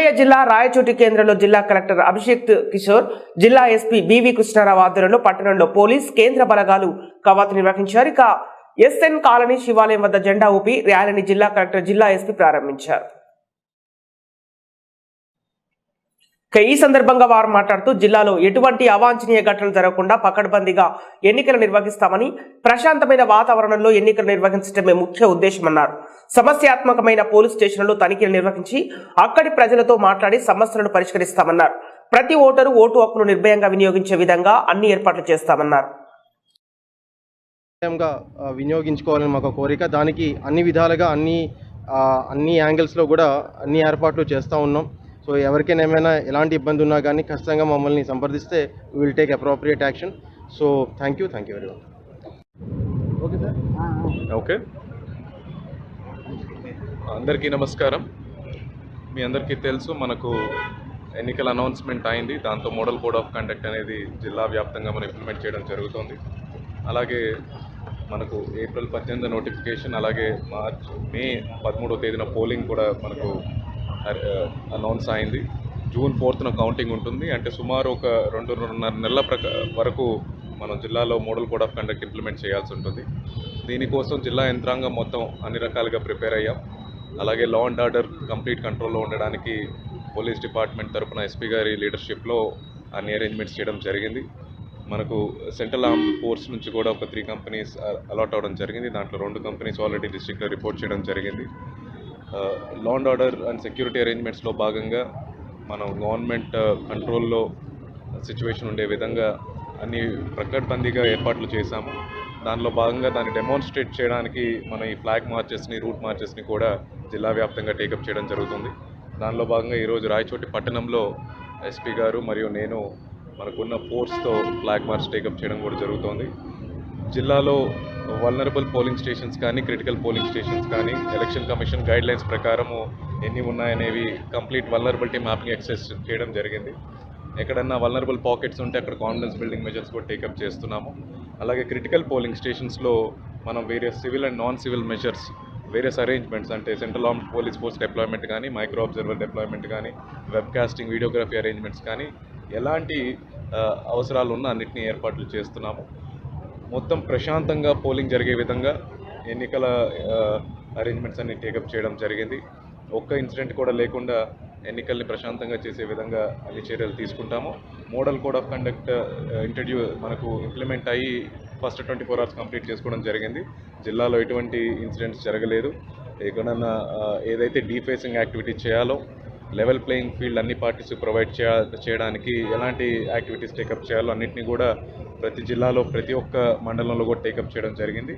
అన్నమయ్య జిల్లా రాయచోటి కేంద్రంలో జిల్లా కలెక్టర్ అభిషేక్ కిషోర్, జిల్లా ఎస్పీ బివి కృష్ణారావు ఆధ్వర్యంలో పట్టణంలో పోలీస్ కేంద్ర బలగాలు కవాతు నిర్వహించారు. ఇక ఎస్ఎన్ కాలనీ శివాలయం వద్ద జెండా ఊపి ర్యాలీని జిల్లా కలెక్టర్, జిల్లా ఎస్పీ ప్రారంభించారు. ఈ సందర్భంగా వారు మాట్లాడుతూ జిల్లాలో ఎటువంటి అవాంఛనీయ ఘటనలు జరగకుండా పకడ్బందీగా ఎన్నికలు నిర్వహిస్తామని, ప్రశాంతమైన వాతావరణంలో ఎన్నికలు నిర్వహించడమే ముఖ్య ఉద్దేశమన్నారు. సమస్యాత్మకమైన పోలీస్ స్టేషన్లలో తనిఖీలు నిర్వహించి అక్కడి ప్రజలతో మాట్లాడి సమస్యలను పరిష్కరిస్తామన్నారు. ప్రతి ఓటరు ఓటు హక్కును నిర్భయంగా వినియోగించే విధంగా అన్ని ఏర్పాట్లు చేస్తామన్నారు. వినియోగించుకోవాలని మాకు కోరిక. దానికి అన్ని విధాలుగా అన్ని యాంగిల్స్లో కూడా అన్ని ఏర్పాట్లు చేస్తూ ఉన్నాం. సో ఎవరికైనా ఏమైనా ఎలాంటి ఇబ్బంది ఉన్నా కానీ ఖచ్చితంగా మమ్మల్ని సంప్రదిస్తే will take appropriate action. So thank you very much. Okay sir. Okay, అందరికీ నమస్కారం. మీ అందరికీ తెలుసు, మనకు ఎన్నికల అనౌన్స్మెంట్ అయింది. దాంతో మోడల్ కోడ్ ఆఫ్ కండక్ట్ అనేది జిల్లా వ్యాప్తంగా మనం ఇంప్లిమెంట్ చేయడం జరుగుతుంది. అలాగే మనకు ఏప్రిల్ 18 నోటిఫికేషన్, అలాగే మే 13వ తేదీన పోలింగ్ కూడా మనకు అనౌన్స్ అయింది. జూన్ 4న కౌంటింగ్ ఉంటుంది. అంటే సుమారు ఒక 2.5 నెలల వరకు మనం జిల్లాలో model code of conduct implement చేయాల్సి ఉంటుంది. దీనికోసం జిల్లా యంత్రాంగం మొత్తం అన్ని రకాలుగా ప్రిపేర్ అయ్యాం. అలాగే లా అండ్ ఆర్డర్ కంప్లీట్ కంట్రోల్లో ఉండడానికి పోలీస్ డిపార్ట్మెంట్ తరఫున ఎస్పీ గారి లీడర్షిప్లో అన్ని అరేంజ్మెంట్స్ చేయడం జరిగింది. మనకు సెంట్రల్ ఆర్మ్ ఫోర్స్ నుంచి కూడా ఒక 3 కంపెనీస్ అలాట్ అవ్వడం జరిగింది. దాంట్లో 2 కంపెనీస్ ఆల్రెడీ డిస్ట్రిక్ట్లో రిపోర్ట్ చేయడం జరిగింది. Law and order and security అరేంజ్మెంట్స్లో భాగంగా మనం గవర్నమెంట్ కంట్రోల్లో సిచ్యువేషన్ ఉండే విధంగా అన్ని పకడ్బందీగా ఏర్పాట్లు చేశాము. దానిలో భాగంగా దాన్ని డెమాన్స్ట్రేట్ చేయడానికి మనం ఈ ఫ్లాగ్ మార్చెస్ని, రూట్ మార్చెస్ని కూడా జిల్లా వ్యాప్తంగా టేకప్ చేయడం జరుగుతుంది. దానిలో భాగంగా ఈరోజు రాయచోటి పట్టణంలో ఎస్పీ గారు మరియు నేను మనకున్న ఫోర్స్తో ఫ్లాగ్ మార్చ్ టేకప్ చేయడం కూడా జరుగుతోంది. జిల్లాలో వల్నరబుల్ పోలింగ్ స్టేషన్స్ కానీ, క్రిటికల్ పోలింగ్ స్టేషన్స్ కానీ ఎలక్షన్ కమిషన్ గైడ్లైన్స్ ప్రకారము ఎన్ని ఉన్నాయనేవి కంప్లీట్ వల్నరబిలిటీ మ్యాపింగ్ ఎక్సెస్ చేయడం జరిగింది. ఎక్కడన్నా వల్నరబుల్ పాకెట్స్ ఉంటే అక్కడ కాన్ఫిడెన్స్ బిల్డింగ్ మెజర్స్ కూడా టేకప్ చేస్తున్నాము. అలాగే క్రిటికల్ పోలింగ్ స్టేషన్స్లో మనం various civil and non civil measures, various arrangements అంటే central armed police force deployment కానీ, మైక్రో అబ్జర్వర్ డిప్లాయ్మెంట్ కానీ, వెబ్ కాస్టింగ్, వీడియోగ్రఫీ అరేంజ్మెంట్స్ కానీ ఎలాంటి అవసరాలు ఉన్నా అన్నింటినీ ఏర్పాట్లు చేస్తున్నాము. మొత్తం ప్రశాంతంగా పోలింగ్ జరిగే విధంగా ఎన్నికల అరేంజ్మెంట్స్ అన్ని టేకప్ చేయడం జరిగింది. ఒక్క ఇన్సిడెంట్ కూడా లేకుండా ఎన్నికల్ని ప్రశాంతంగా చేసే విధంగా అన్ని చర్యలు తీసుకుంటాము. మోడల్ కోడ్ ఆఫ్ కండక్ట్ మనకు ఇంప్లిమెంట్ అయ్యి ఫస్ట్ 24 hours కంప్లీట్ చేసుకోవడం జరిగింది. జిల్లాలో ఎటువంటి ఇన్సిడెంట్స్ జరగలేదు. ఎక్కడన్నా ఏదైతే డీఫేసింగ్ యాక్టివిటీ చేయాలో, లెవెల్ ప్లేయింగ్ ఫీల్డ్ అన్ని పార్టీస్ ప్రొవైడ్ చేయడానికి ఎలాంటి యాక్టివిటీస్ టేకప్ చేయాలో అన్నింటినీ కూడా ప్రతి జిల్లాలో ప్రతి ఒక్క మండలంలో కూడా టేకప్ చేయడం జరిగింది.